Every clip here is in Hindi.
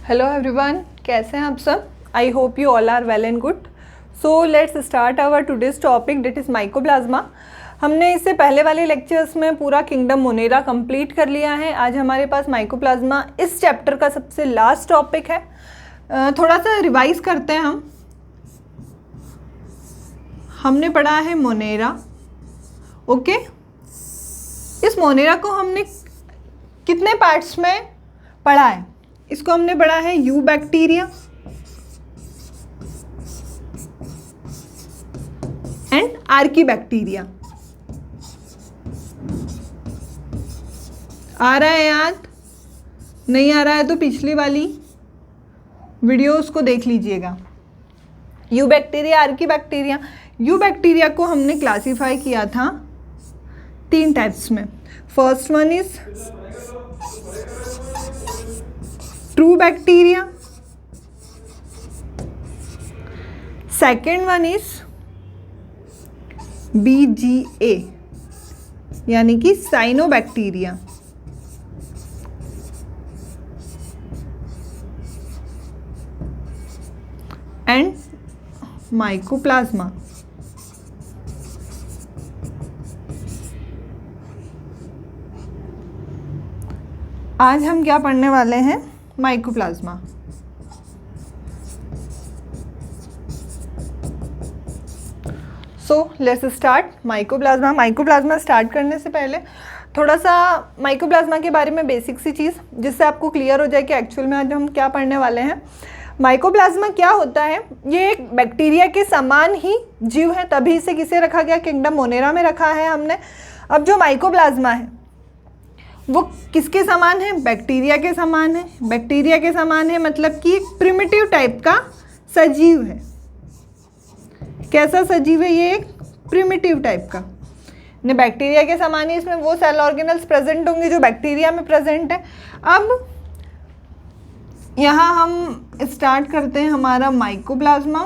हेलो एवरीवन, कैसे हैं आप सब। I hope you all are well and good. So let's start our today's topic that is mycoplasma. हमने इससे पहले वाले लेक्चर्स में पूरा किंगडम मोनेरा कंप्लीट कर लिया है। आज हमारे पास माइकोप्लाज्मा इस चैप्टर का सबसे लास्ट टॉपिक है। थोड़ा सा रिवाइज करते हैं हमने पढ़ा है मोनेरा। ओके, इस मोनेरा को हमने कितने पार्ट्स में पढ़ा है? इसको हमने पढ़ा है eubacteria and archaebacteria. आ रहा है याद? नहीं आ रहा है तो पिछली वाली वीडियोस को देख लीजिएगा। You bacteria, Archie bacteria. You bacteria को हमने क्लासिफाई किया था 3 टाइप्स में। First one is true bacteria, second one is BGA यानी कि साइनोबैक्टीरिया, एंड माइकोप्लाज्मा। आज हम क्या पढ़ने वाले हैं? Mycoplasma. So let's start mycoplasma. Mycoplasma start करने से पहले थोड़ा सा माइकोप्लाज्मा के बारे में बेसिक सी चीज़, जिससे आपको क्लियर हो जाए कि एक्चुअल में आज हम क्या पढ़ने वाले हैं। माइकोप्लाज्मा क्या होता है? ये एक बैक्टीरिया के समान ही जीव है, तभी इसे किसे रखा गया? किंगडम मोनेरा में रखा है हमने। अब जो माइकोप्लाज्मा है वो किसके समान है? बैक्टीरिया के समान है। बैक्टीरिया के समान है मतलब कि एक प्रिमिटिव टाइप का सजीव है। कैसा सजीव है? ये एक प्रिमिटिव टाइप का। ने बैक्टीरिया के समान ही इसमें वो सेल ऑर्गेनल्स प्रेजेंट होंगे जो बैक्टीरिया में प्रेजेंट है। अब यहाँ हम स्टार्ट करते हैं हमारा माइकोप्लाज्मा।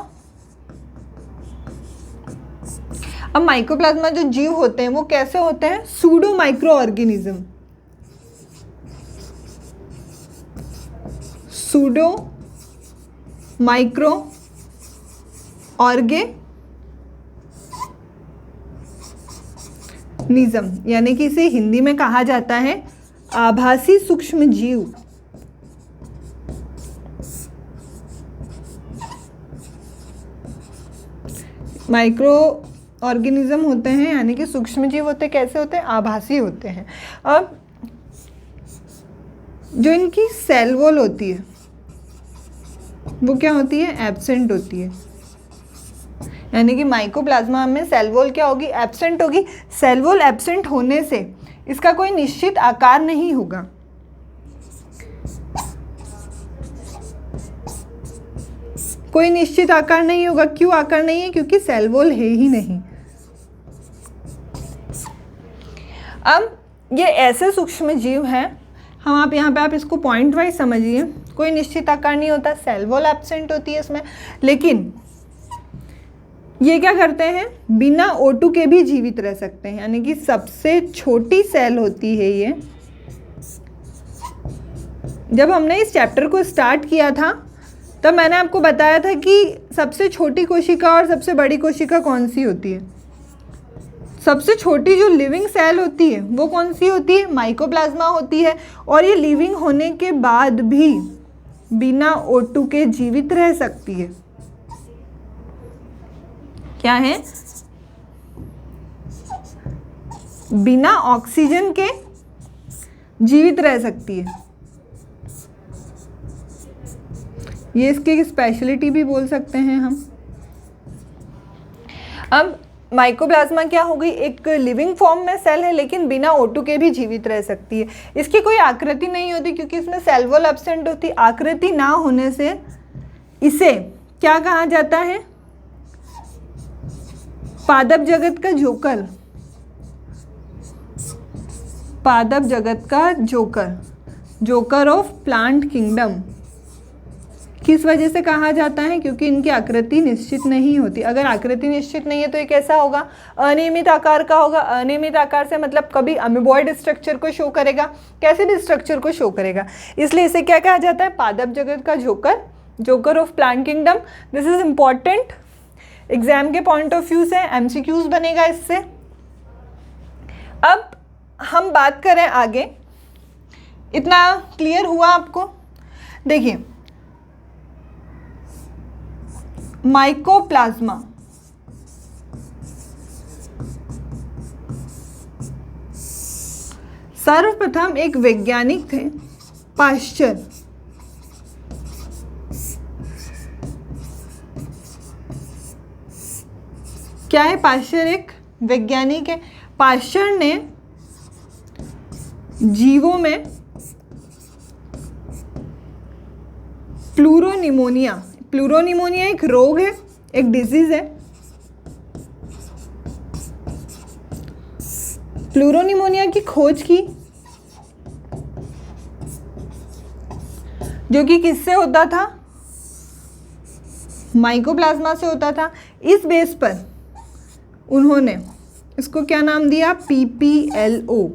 अब माइकोप्लाज्मा जो जीव होते हैं वो कैसे होते हैं? Pseudo micro organism. Pseudo micro organism यानी कि इसे हिंदी में कहा जाता है आभासी सूक्ष्म जीव। माइक्रो ऑर्गेनिज्म होते हैं यानी कि सूक्ष्म जीव होते हैं। कैसे होते हैं? आभासी होते हैं। अब जो इनकी सेल वॉल होती है वो क्या होती है? एब्सेंट होती है। यानी कि माइकोप्लाज्मा में सेल वॉल क्या होगी? एब्सेंट होगी। सेल वॉल एब्सेंट होने से इसका कोई निश्चित आकार नहीं होगा। कोई निश्चित आकार नहीं होगा। क्यों आकार नहीं है? क्योंकि सेल वॉल है ही नहीं। अब ये ऐसे सूक्ष्म जीव हैं, हम आप यहाँ पे आप इसको पॉइंट वाइज समझिए। कोई निश्चित आकार नहीं होता, सेल वॉल एब्सेंट होती है इसमें, लेकिन ये क्या करते हैं? बिना O2 के भी जीवित रह सकते हैं। यानी कि सबसे छोटी सेल होती है ये। जब हमने इस चैप्टर को स्टार्ट किया था तब मैंने आपको बताया था कि सबसे छोटी कोशिका और सबसे बड़ी कोशिका कौन सी होती है। सबसे छोटी जो लिविंग सेल होती है वो कौन सी होती है? माइकोप्लाज्मा होती है। और ये लिविंग होने के बाद भी बिना O2 के जीवित रह सकती है। क्या है? बिना ऑक्सीजन के जीवित रह सकती है। ये इसकी स्पेशलिटी भी बोल सकते हैं हम। अब माइकोप्लाज्मा क्या हो गई? एक लिविंग फॉर्म में सेल है लेकिन बिना O2 के भी जीवित रह सकती है। इसकी कोई आकृति नहीं होती क्योंकि इसमें सेल वॉल एब्सेंट होती। आकृति ना होने से इसे क्या कहा जाता है? पादप जगत का जोकर। पादप जगत का joker, joker of plant kingdom किस वजह से कहा जाता है? क्योंकि इनकी आकृति निश्चित नहीं होती। अगर आकृति निश्चित नहीं है तो ये कैसा होगा? अनियमित आकार का होगा। अनियमित आकार से मतलब कभी अमीबॉइड स्ट्रक्चर को शो करेगा, कैसे भी स्ट्रक्चर को शो करेगा, इसलिए इसे क्या कहा जाता है? पादप जगत का joker, joker of plant kingdom. This is important, exam के पॉइंट ऑफ व्यू से एमसीक्यूज बनेगा इससे। अब हम बात करें आगे, इतना क्लियर हुआ आपको? देखिए माइकोप्लाज्मा, सर्वप्रथम एक वैज्ञानिक थे पाश्चर। क्या है? पाश्चर एक वैज्ञानिक है। पाश्चर ने जीवों में प्लूरोनिमोनिया, प्लूरोनिमोनिया एक रोग है, एक डिजीज है। प्लूरोनिमोनिया की खोज की, जो कि किससे होता था? माइकोप्लाज्मा से होता था। इस बेस पर उन्होंने इसको क्या नाम दिया? PPLO।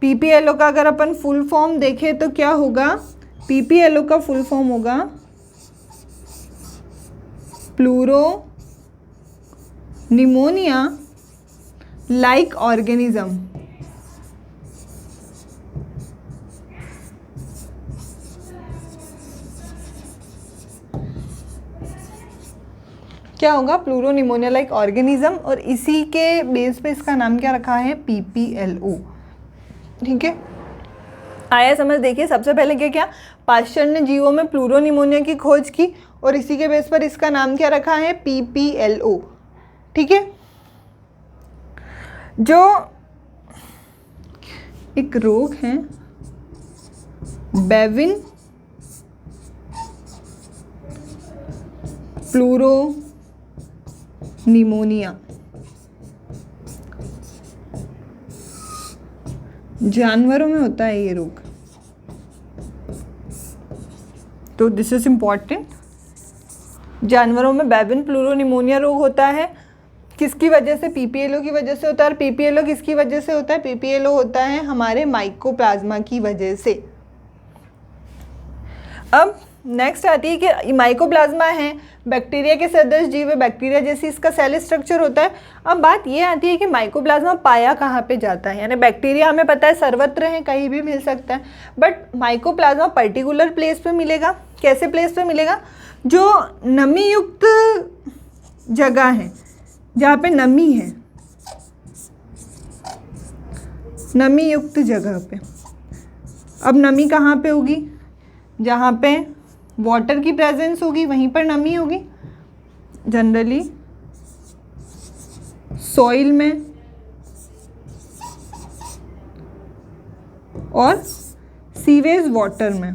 PPLO का अगर अपन फुल फॉर्म देखें तो क्या होगा? PPLO का फुल फॉर्म होगा प्लूरो निमोनिया लाइक ऑर्गेनिज्म। क्या होगा? प्लूरोनिमोनिया लाइक ऑर्गेनिज्म, और इसी के बेस पे इसका नाम क्या रखा है? PPLO। ठीक है, आया समझ? देखिए सबसे पहले क्या क्या, पाश्चर ने जीवों में प्लूरोनिमोनिया की खोज की और इसी के बेस पर इसका नाम क्या रखा है? PPLO। ठीक है, जो एक रोग है बेविन प्लूरोनिमोनिया, जानवरों में होता है ये रोग। तो दिस इज इम्पॉर्टेंट, जानवरों में बेविन प्लूरोनिमोनिया रोग होता है। किसकी वजह से? PPLO की वजह से होता है। और PPLO किसकी वजह से होता है? PPLO होता है हमारे माइकोप्लाज्मा की वजह से। अब नेक्स्ट आती है कि माइकोप्लाज्मा है, बैक्टीरिया के सदस्य जीव है, बैक्टीरिया जैसी इसका सेल स्ट्रक्चर होता है। अब बात ये आती है कि माइकोप्लाज्मा पाया कहाँ पे जाता है? यानी बैक्टीरिया हमें पता है सर्वत्र है, कहीं भी मिल सकता है, बट माइकोप्लाज्मा पर्टिकुलर प्लेस पे मिलेगा। कैसे प्लेस पे मिलेगा? जो नमी युक्त जगह है, जहाँ पे नमी है, नमी युक्त जगह पे। अब नमी कहाँ पे होगी? जहाँ पे वाटर की प्रेजेंस होगी वहीं पर नमी होगी। जनरली सॉइल में और सीवेज वाटर में।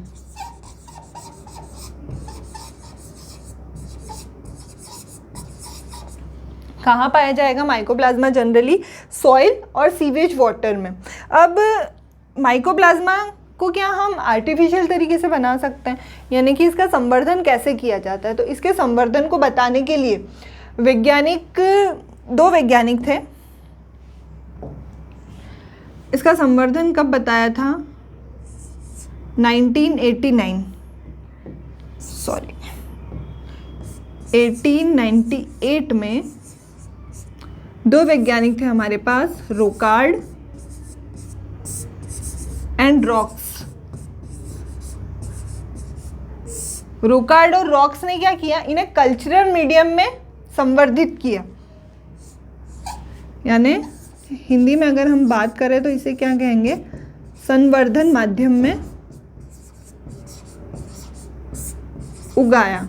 कहाँ पाया जाएगा माइकोप्लाज्मा? जनरली सॉइल और सीवेज वाटर में। अब माइकोप्लाज्मा को क्या हम आर्टिफिशियल तरीके से बना सकते हैं? यानी कि इसका संवर्धन कैसे किया जाता है? तो इसके संवर्धन को बताने के लिए दो वैज्ञानिक थे। इसका संवर्धन कब बताया था? 1898 में दो वैज्ञानिक थे हमारे पास, रोकार्ड एंड रॉक्स। रोकार्ड और रॉक्स ने क्या किया? इन्हें कल्चरल मीडियम में संवर्धित किया। यानी हिंदी में अगर हम बात करें तो इसे क्या कहेंगे? संवर्धन माध्यम में उगाया।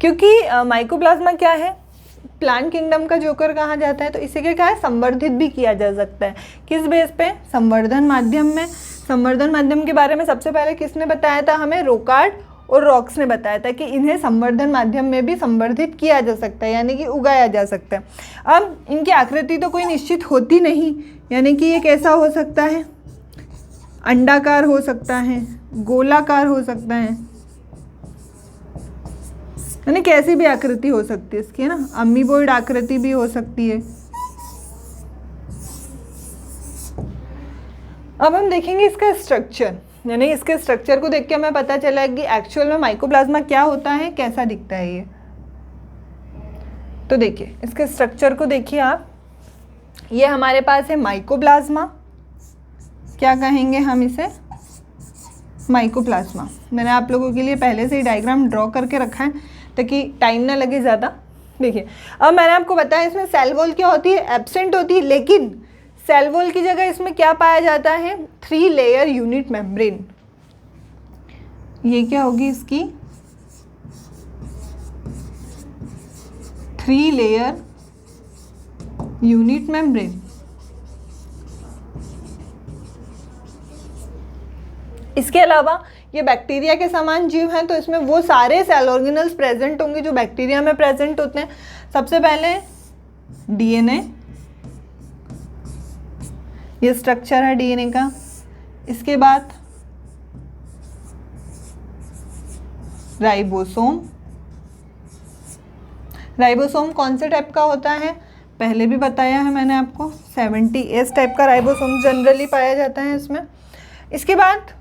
क्योंकि माइकोप्लाज्मा क्या है? प्लांट किंगडम का जोकर कहा जाता है, तो इसे क्या है? संवर्धित भी किया जा सकता है। किस बेस पे? संवर्धन माध्यम में। संवर्धन माध्यम के बारे में सबसे पहले किसने बताया था हमें? रोकार्ड और रॉक्स ने बताया था कि इन्हें संवर्धन माध्यम में भी संवर्धित किया जा सकता है, यानी कि उगाया जा सकता है। अब इनकी आकृति तो कोई निश्चित होती नहीं, यानी कि ये कैसा हो सकता है? अंडाकार हो सकता है, गोलाकार हो सकता है, यानी कैसी भी आकृति हो सकती है इसकी, है ना। अमीबॉइड आकृति भी हो सकती है। अब हम देखेंगे इसका स्ट्रक्चर, यानी इसके स्ट्रक्चर को देख के हमें पता चला कि एक्चुअल में माइकोप्लाज्मा क्या होता है, कैसा दिखता है ये। तो देखिए इसके स्ट्रक्चर को देखिए आप, ये हमारे पास है माइकोप्लाज्मा, क्या कहेंगे हम इसे, माइकोप्लाज्मा। मैंने आप लोगों के लिए पहले से ही डायग्राम ड्रॉ करके रखा है ताकि टाइम ना लगे ज़्यादा। देखिए अब मैंने आपको बताया इसमें सेल वॉल क्या होती है, एब्सेंट होती है, लेकिन सेल वॉल की जगह इसमें क्या पाया जाता है, 3 लेयर यूनिट मेम्ब्रेन। ये क्या होगी इसकी, 3 लेयर यूनिट मेम्ब्रेन। इसके अलावा ये बैक्टीरिया के समान जीव हैं, तो इसमें वो सारे सेल ऑर्गेनल्स प्रेजेंट होंगे जो बैक्टीरिया में प्रेजेंट होते हैं। सबसे पहले डीएनए, ये स्ट्रक्चर है डीएनए का। इसके बाद राइबोसोम। राइबोसोम कौन से टाइप का होता है, पहले भी बताया है मैंने आपको, 70S टाइप का राइबोसोम जनरली पाया जाता है इसमें। इसके बाद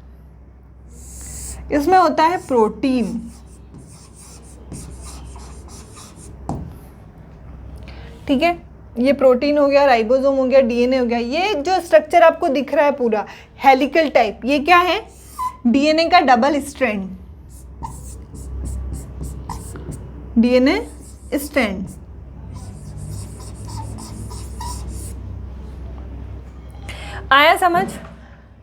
इसमें होता है प्रोटीन। ठीक है, ये प्रोटीन हो गया, राइबोसोम हो गया, डीएनए हो गया। ये जो स्ट्रक्चर आपको दिख रहा है पूरा हेलिकल टाइप, ये क्या है, डीएनए का डबल स्ट्रैंड, डीएनए स्ट्रैंड। आया समझ।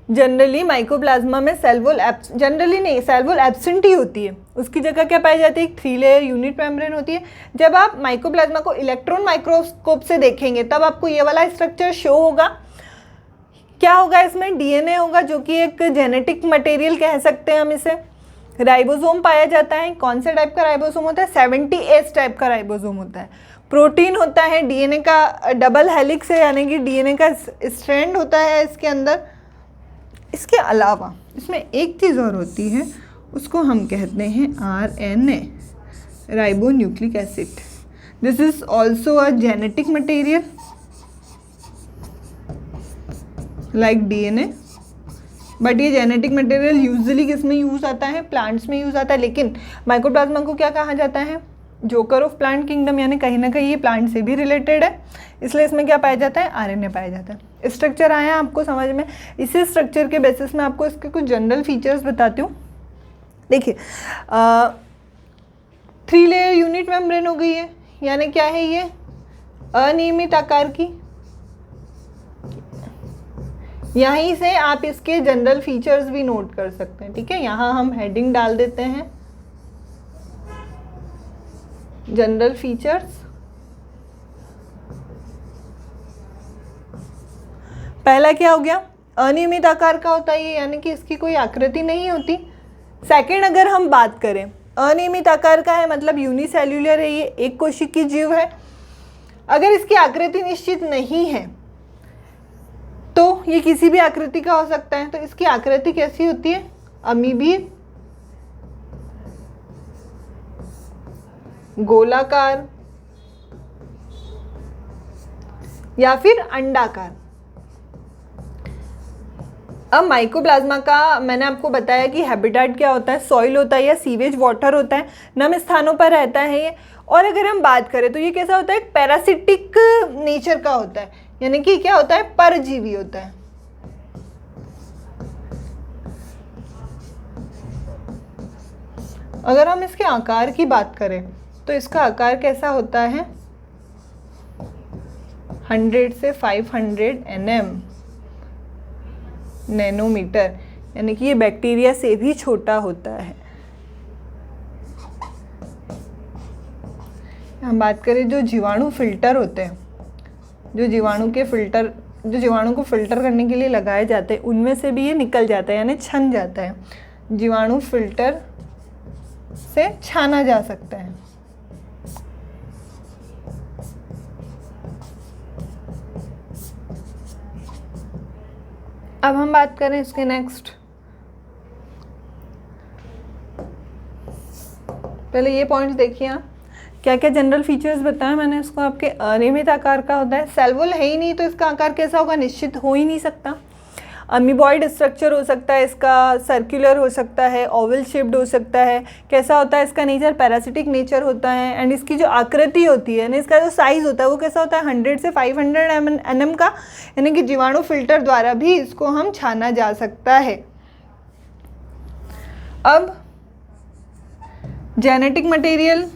जनरली माइकोप्लाज्मा में सेल वॉल जनरली नहीं, सेल वॉल एब्सेंट ही होती है, उसकी जगह क्या पाई जाती है, 3 लेयर यूनिट मेम्ब्रेन होती है। जब आप माइकोप्लाज्मा को इलेक्ट्रॉन माइक्रोस्कोप से देखेंगे तब आपको ये वाला स्ट्रक्चर शो होगा। क्या होगा इसमें, डीएनए होगा जो कि एक जेनेटिक मटेरियल कह सकते हैं हम इसे। राइबोसोम पाया जाता है, कौन से टाइप का राइबोसोम होता है, 70S टाइप का राइबोसोम होता है। प्रोटीन होता है, डीएनए का डबल हेलिक्स है, यानी कि डीएनए का स्ट्रैंड होता है इसके अंदर। इसके अलावा इसमें एक चीज़ और होती है, उसको हम कहते हैं RNA, ribo nucleic acid. This is also a genetic material like DNA, but ये जेनेटिक मटेरियल यूजुअली किस में यूज़ आता है, प्लांट्स में यूज़ आता है। लेकिन माइकोप्लाज्मा को क्या कहा जाता है, जोकर ऑफ प्लांट किंगडम, यानी कहीं ना कहीं ये प्लांट से भी रिलेटेड है, इसलिए इसमें क्या पाया जाता है, RNA पाया जाता है। स्ट्रक्चर आया आपको समझ में। इसी स्ट्रक्चर के बेसिस में आपको इसके कुछ जनरल फीचर्स बताती हूँ। देखिए 3 लेयर यूनिट मेम्ब्रेन हो गई है, यानी क्या है ये, अनियमित आकार की। यहीं से आप इसके जनरल फीचर्स भी नोट कर सकते हैं। ठीक है, यहाँ हम हेडिंग डाल देते हैं, जनरल फीचर्स। पहला क्या हो गया, अनियमित आकार का होता है ये, यानी कि इसकी कोई आकृति नहीं होती। सेकंड अगर हम बात करें, अनियमित आकार का है मतलब यूनिसेल्युलर है, ये एक कोशिकीय जीव है। अगर इसकी आकृति निश्चित नहीं है तो ये किसी भी आकृति का हो सकता है। तो इसकी आकृति कैसी होती है, अमीबी, गोलाकार या फिर अंडाकार। अब माइकोप्लाज्मा का मैंने आपको बताया कि हैबिटेट क्या होता है, सॉइल होता है या सीवेज वाटर होता है, नम स्थानों पर रहता है ये। और अगर हम बात करें तो ये कैसा होता है, पैरासिटिक नेचर का होता है, यानी कि क्या होता है, परजीवी होता है। अगर हम इसके आकार की बात करें तो इसका आकार कैसा होता है, 100 से 500 nm, नैनोमीटर, यानी कि ये बैक्टीरिया से भी छोटा होता है। हम बात करें जो जीवाणु फिल्टर होते हैं, जो जीवाणु को फिल्टर करने के लिए लगाए जाते हैं, उनमें से भी ये निकल जाता है, यानी छन जाता है। जीवाणु फिल्टर से छाना जा सकता है। अब हम बात करें इसके नेक्स्ट, पहले ये पॉइंट्स देखिए आप, क्या क्या जनरल फीचर्स बताया मैंने इसको आपके। अनियमित आकार का होता है, सेलवोल है ही नहीं तो इसका आकार कैसा होगा, निश्चित हो ही नहीं सकता। अमीबॉइड स्ट्रक्चर हो सकता है इसका, सर्कुलर हो सकता है, ओवल शेप्ड हो सकता है। कैसा होता है इसका नेचर, पैरासिटिक नेचर होता है। एंड इसकी जो आकृति होती है यानी इसका जो साइज़ होता है वो कैसा होता है, 100 से 500 mm का, यानी कि जीवाणु फिल्टर द्वारा भी इसको हम छाना जा सकता है। अब genetic material,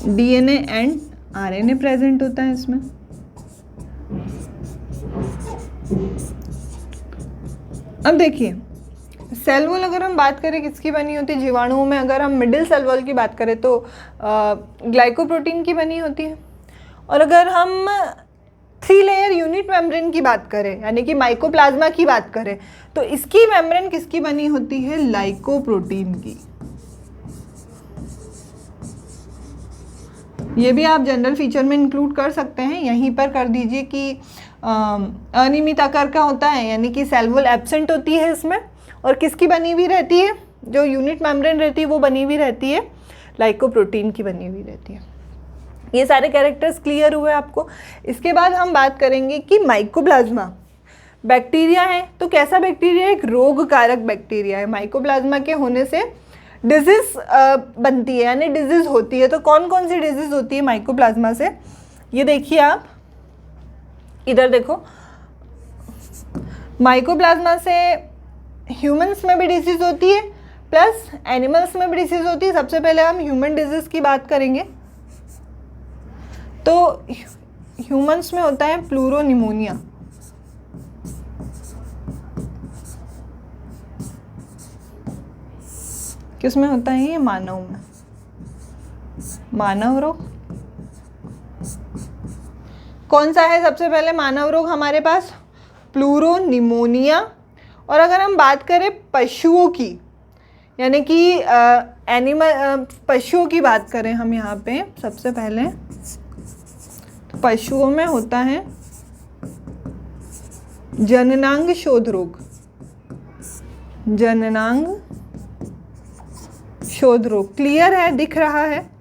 DNA and RNA present होता है इसमें। अब देखिए सेल वॉल अगर हम बात करें किसकी बनी होती है जीवाणुओं में, अगर हम मिडिल सेल वॉल की बात करें तो ग्लाइकोप्रोटीन की बनी होती है। और अगर हम 3 लेयर यूनिट मेम्ब्रेन की बात करें यानी कि माइकोप्लाज्मा की बात करें तो इसकी मेम्ब्रेन किसकी बनी होती है, लाइकोप्रोटीन की। ये भी आप जनरल फीचर में इंक्लूड कर सकते हैं, यहीं पर कर दीजिए कि अनियमित आकार का होता है यानी कि सेल वॉल एब्सेंट होती है इसमें, और किसकी बनी हुई रहती है, जो यूनिट मेम्ब्रेन रहती है वो बनी हुई रहती है लाइकोप्रोटीन की बनी हुई रहती है। ये सारे कैरेक्टर्स क्लियर हुए आपको। इसके बाद हम बात करेंगे कि माइकोप्लाज्मा बैक्टीरिया है, तो कैसा बैक्टीरिया है, एक रोग कारक बैक्टीरिया है। माइकोप्लाज्मा के होने से डिजीज़ बनती है यानी डिजीज़ होती है। तो कौन कौन सी डिजीज़ होती है माइकोप्लाज्मा से, ये देखिए आप इधर देखो। माइकोप्लाज्मा से ह्यूमंस में भी डिजीज़ होती है प्लस एनिमल्स में भी डिजीज़ होती है। सबसे पहले हम ह्यूमन डिजीज़ की बात करेंगे तो ह्यूमंस में होता है प्लूरोनिमोनिया। किस में होता है ये, मानव में, मानव रोग। कौन सा है सबसे पहले मानव रोग हमारे पास, प्लूरोनिमोनिया। और अगर हम बात करें पशुओं की यानी कि एनिमल पशुओं की बात करें हम यहाँ पे सबसे पहले, तो पशुओं में होता है जननांग शोथ रोग। जननांग शोथ रोग क्लियर है, दिख रहा है।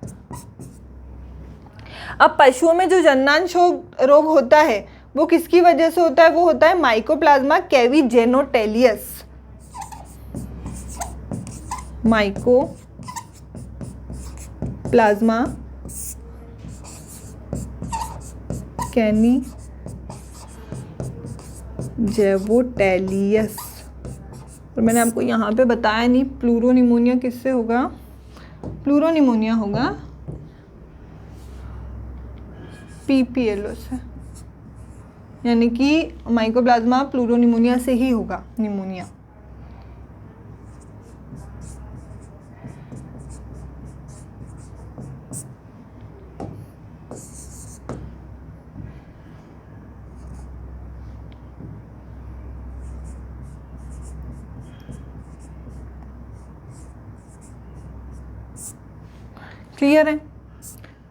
अब पशुओं में जो जननांग शोथ रोग होता है वो किसकी वजह से होता है, वो होता है माइकोप्लाज्मा कैविजेनोटेलियस। माइकोप्लाज्मा कैविजेनोटेलियस। और मैंने आपको यहाँ पे बताया नहीं, प्लूरोनिमोनिया किससे होगा, प्लूरोनिमोनिया होगा PPLO से, यानी कि माइकोप्लाज्मा प्लूरोनिमोनिया से ही होगा निमोनिया। क्लियर है।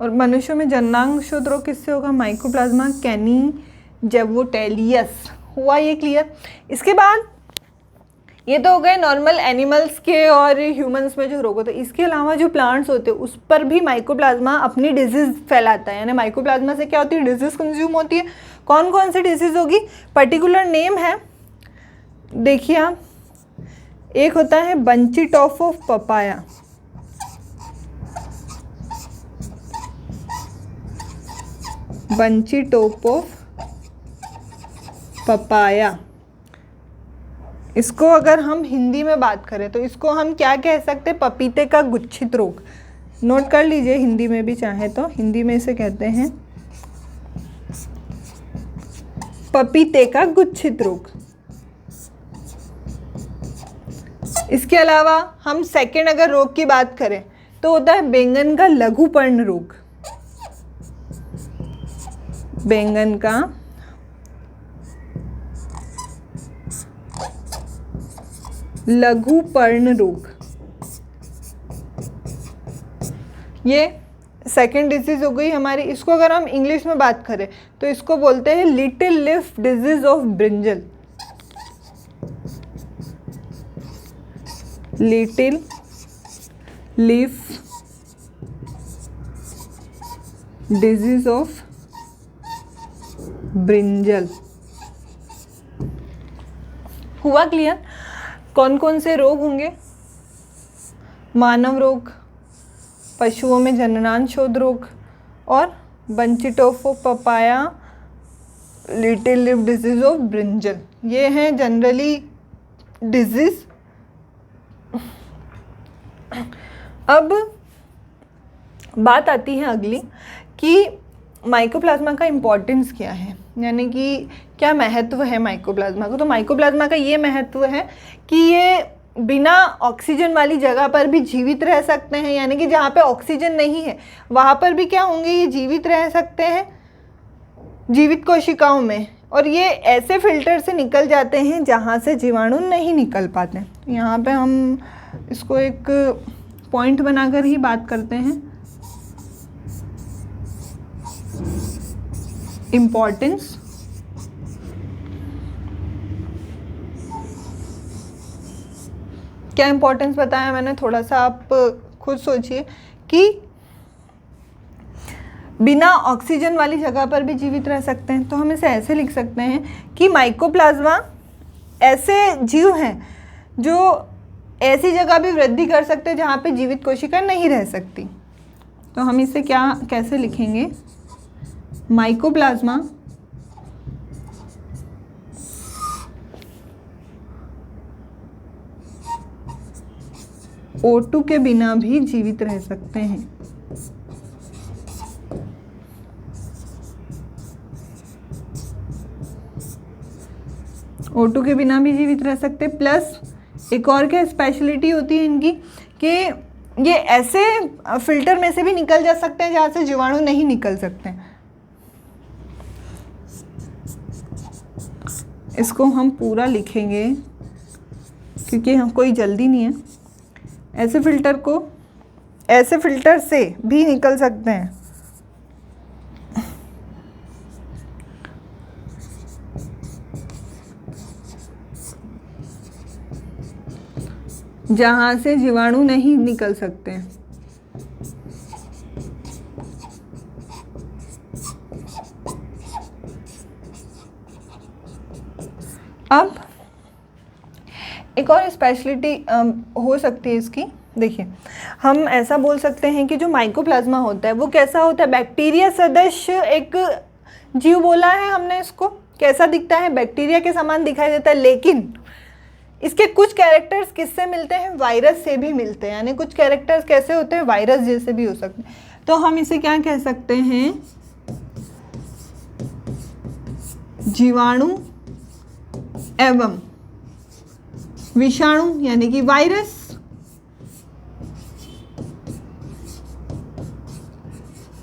और मनुष्यों में जननांग शोथ रोग किससे होगा, माइकोप्लाज्मा कैविजेनोटेलियस हुआ, ये क्लियर। इसके बाद ये तो हो गए नॉर्मल एनिमल्स के और ह्यूमंस में जो रोग होते हैं। इसके अलावा जो प्लांट्स होते हैं उस पर भी माइकोप्लाज्मा अपनी डिजीज़ फैलाता है, यानी माइकोप्लाज्मा से क्या होती है, डिजीज़ कंज्यूम होती है। कौन कौन सी डिजीज़ होगी, पर्टिकुलर नेम है, देखिए आप। एक होता है bunchy top of papaya, bunchy top of papaya. इसको अगर हम हिंदी में बात करें तो इसको हम क्या कह सकते हैं, पपीते का गुच्छित रोग। नोट कर लीजिए, हिंदी में भी चाहे तो, हिंदी में इसे कहते हैं पपीते का गुच्छित रोग। इसके अलावा हम सेकंड अगर रोग की बात करें तो होता है बैंगन का लघुपर्ण रोग। बैंगन का लघुपर्ण रोग, ये सेकेंड डिजीज हो गई हमारी। इसको अगर हम इंग्लिश में बात करें तो इसको बोलते हैं लिटिल लिफ disease of brinjal. Little leaf disease of brinjal. हुआ क्लियर? कौन कौन से रोग होंगे? मानव रोग, पशुओं में जननांशोथ रोग और बंचिट of papaya little leaf disease of brinjal. ये हैं जनरली डिजीज। अब बात आती है अगली कि माइकोप्लाज्मा का इम्पोर्टेंस क्या है, यानी कि क्या महत्व है माइकोप्लाज्मा को। तो माइकोप्लाज्मा का ये महत्व है कि ये बिना ऑक्सीजन वाली जगह पर भी जीवित रह सकते हैं, यानी कि जहाँ पे ऑक्सीजन नहीं है वहाँ पर भी क्या होंगे, ये जीवित रह सकते हैं जीवित कोशिकाओं में। और ये ऐसे फिल्टर से निकल जाते हैं जहाँ से जीवाणु नहीं निकल पाते। यहाँ पे हम इसको एक पॉइंट बनाकर ही बात करते हैं। इम्पोर्टेंस, क्या इम्पोर्टेंस बताया मैंने, थोड़ा सा आप खुद सोचिए कि बिना ऑक्सीजन वाली जगह पर भी जीवित रह सकते हैं। तो हम इसे ऐसे लिख सकते हैं कि माइकोप्लाज्मा ऐसे जीव हैं जो ऐसी जगह भी वृद्धि कर सकते हैं जहाँ पे जीवित कोशिका नहीं रह सकती। तो हम इसे कैसे लिखेंगे, माइकोप्लाज्मा O2 के बिना भी जीवित रह सकते हैं। O2 के बिना भी जीवित रह सकते, प्लस एक और क्या स्पेशलिटी होती है इनकी कि ये ऐसे फिल्टर में से भी निकल जा सकते हैं जहाँ से जीवाणु नहीं निकल सकते हैं। इसको हम पूरा लिखेंगे क्योंकि हम कोई जल्दी नहीं है। ऐसे फिल्टर से भी निकल सकते हैं जहाँ से जीवाणु नहीं निकल सकते हैं। अब एक और स्पेशलिटी हो सकती है इसकी। देखिए, हम ऐसा बोल सकते हैं कि जो माइकोप्लाज्मा होता है वो कैसा होता है, बैक्टीरिया सदृश एक जीव बोला है हमने इसको। कैसा दिखता है, बैक्टीरिया के समान दिखाई देता है, लेकिन इसके कुछ कैरेक्टर्स किससे मिलते हैं, वायरस से भी मिलते हैं। यानी कुछ कैरेक्टर्स कैसे होते हैं, वायरस जैसे भी हो सकते हैं। तो हम इसे क्या कह सकते हैं, जीवाणु एवं विषाणु यानी कि वायरस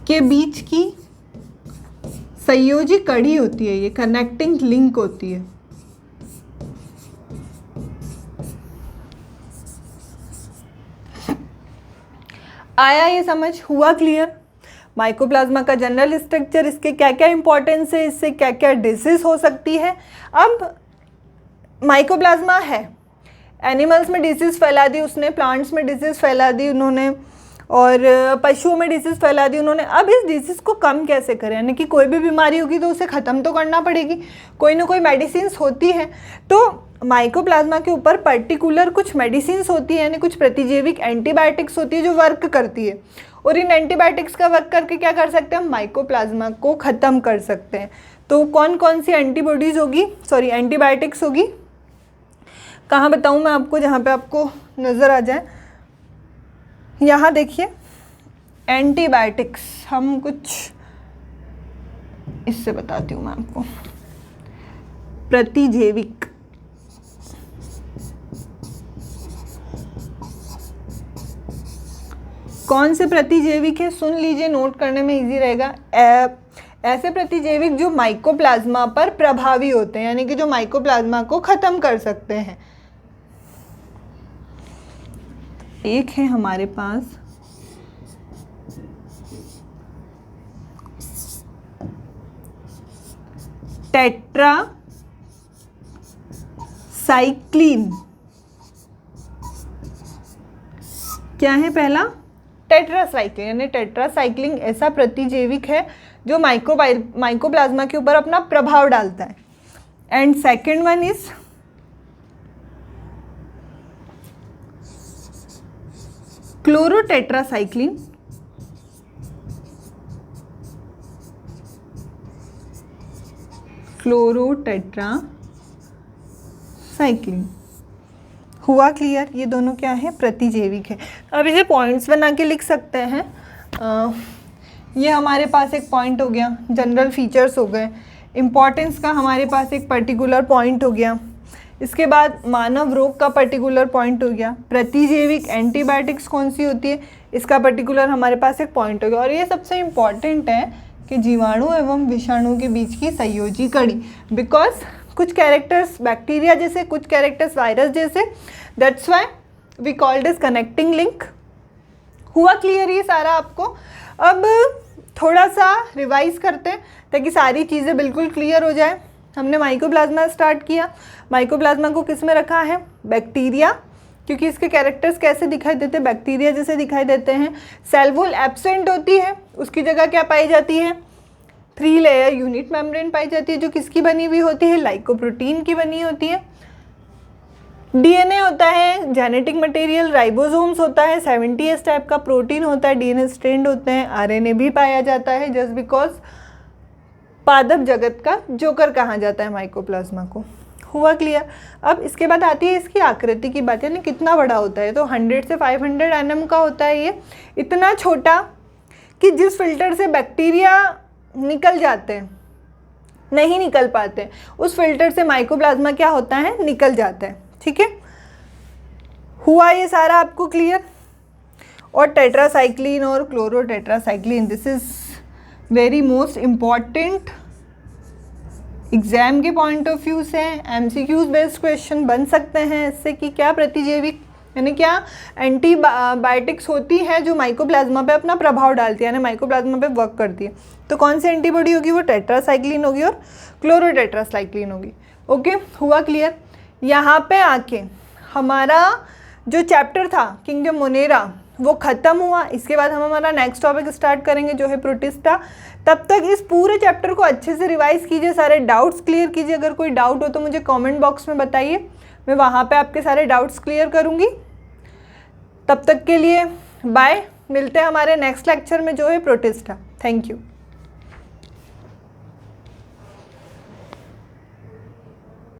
के बीच की संयोजी कड़ी होती है, ये कनेक्टिंग लिंक होती है। आया ये समझ, हुआ क्लियर? माइकोप्लाज्मा का जनरल स्ट्रक्चर, इसके क्या क्या इंपॉर्टेंस है, इससे क्या क्या डिजीज हो सकती है। अब माइकोप्लाज्मा है, एनिमल्स में डिजीज़ फैला दी उसने, प्लांट्स में डिजीज़ फैला दी उन्होंने, और पशुओं में डिजीज़ फैला दी उन्होंने। अब इस डिजीज़ को कम कैसे करें, यानी कि कोई भी बीमारी होगी तो उसे ख़त्म तो करना पड़ेगी, कोई ना कोई मेडिसिन होती है। तो माइकोप्लाज्मा के ऊपर पर्टिकुलर कुछ मेडिसिन होती है, यानी कुछ प्रतिजैविक एंटीबायोटिक्स होती है जो वर्क करती है, और इन एंटीबायोटिक्स का वर्क करके क्या कर सकते हैं, हम माइकोप्लाज्मा को ख़त्म कर सकते हैं। तो कौन कौन सी एंटीबायोटिक्स होगी, कहाँ बताऊँ मैं आपको, जहाँ पे आपको नज़र आ जाए। यहाँ देखिए, एंटीबायोटिक्स हम कुछ इससे बताती हूँ मैं आपको। प्रतिजैविक, कौन से प्रतिजैविक है, सुन लीजिए, नोट करने में इजी रहेगा। ऐसे प्रतिजैविक जो माइकोप्लाज्मा पर प्रभावी होते हैं, यानी कि जो माइकोप्लाज्मा को ख़त्म कर सकते हैं। एक है हमारे पास टेट्रासाइक्लिन क्या है पहला? टेट्रासाइक्लिन, यानी टेट्रासाइक्लिन ऐसा प्रतिजैविक है जो माइकोप्लाज्मा के ऊपर अपना प्रभाव डालता है। And second one is क्लोरोटेट्रासाइक्लिन, क्लोरोटेट्रासाइक्लिन। हुआ क्लियर? ये दोनों क्या है? प्रतिजैविक है। अब इसे पॉइंट्स बना के लिख सकते हैं। ये हमारे पास एक पॉइंट हो गया, जनरल फीचर्स हो गए, इम्पॉर्टेंस का हमारे पास एक पर्टिकुलर पॉइंट हो गया, इसके बाद मानव रोग का पर्टिकुलर पॉइंट हो गया, प्रतिजैविक एंटीबायोटिक्स कौन सी होती है इसका पर्टिकुलर हमारे पास एक पॉइंट हो गया, और ये सबसे इम्पॉर्टेंट है कि जीवाणु एवं विषाणु के बीच की संयोजी कड़ी, बिकॉज कुछ कैरेक्टर्स बैक्टीरिया जैसे, कुछ कैरेक्टर्स वायरस जैसे, that's why we called is connecting link. हुआ क्लियर ये सारा आपको? अब थोड़ा सा रिवाइज करते हैं ताकि सारी चीज़ें बिल्कुल क्लियर हो जाए। हमने माइकोप्लाज्मा स्टार्ट किया। माइकोप्लाज्मा को किस में रखा है? बैक्टीरिया, क्योंकि इसके कैरेक्टर्स कैसे दिखाई देते हैं? बैक्टीरिया जैसे दिखाई देते हैं। सेल वॉल एब्सेंट होती है, उसकी जगह क्या पाई जाती है? 3 लेयर यूनिट मेम्ब्रेन पाई जाती है, जो किसकी बनी हुई होती है? लाइकोप्रोटीन की बनी होती है। डीएनए होता है, जेनेटिक मटेरियल, राइबोसोम्स होता है, 70S टाइप का प्रोटीन होता है, डीएनए स्ट्रैंड होते हैं, आरएनए भी पाया जाता है, जस्ट बिकॉज पादप जगत का जोकर कहा जाता है माइकोप्लाज्मा को। हुआ क्लियर? अब इसके बाद आती है इसकी आकृति की बात, यानी कितना बड़ा होता है। तो 100 से 500 nm का होता है ये, इतना छोटा कि जिस फिल्टर से बैक्टीरिया निकल जाते हैं, नहीं निकल पाते, उस फिल्टर से माइकोप्लाज्मा क्या होता है? निकल जाता है। ठीक है, हुआ ये सारा आपको क्लियर? और टेट्रासाइक्लिन और क्लोरोटेट्रासाइक्लिन, this is very most important exam के पॉइंट ऑफ व्यू से। एमसीक्यूज बेस्ड क्वेश्चन बन सकते हैं इससे कि क्या प्रतिजैविक यानी क्या एंटीबायोटिक्स होती है जो माइकोप्लाज्मा पे अपना प्रभाव डालती है, यानी माइकोप्लाज्मा पे वर्क करती है। तो कौन सी एंटीबॉडी होगी? वो टेट्रासाइक्लिन होगी और क्लोरोटेट्रासाइक्लिन होगी। ओके, हुआ क्लियर? यहाँ पे आके हमारा जो चैप्टर था किंगडम मोनेरा वो ख़त्म हुआ। इसके बाद हम हमारा नेक्स्ट टॉपिक स्टार्ट करेंगे जो है प्रोटिस्टा। तब तक इस पूरे चैप्टर को अच्छे से रिवाइज कीजिए, सारे डाउट्स क्लियर कीजिए। अगर कोई डाउट हो तो मुझे कमेंट बॉक्स में बताइए, मैं वहाँ पे आपके सारे डाउट्स क्लियर करूँगी। तब तक के लिए बाय, मिलते हैं हमारे नेक्स्ट लेक्चर में जो है प्रोटिस्टा। Thank you.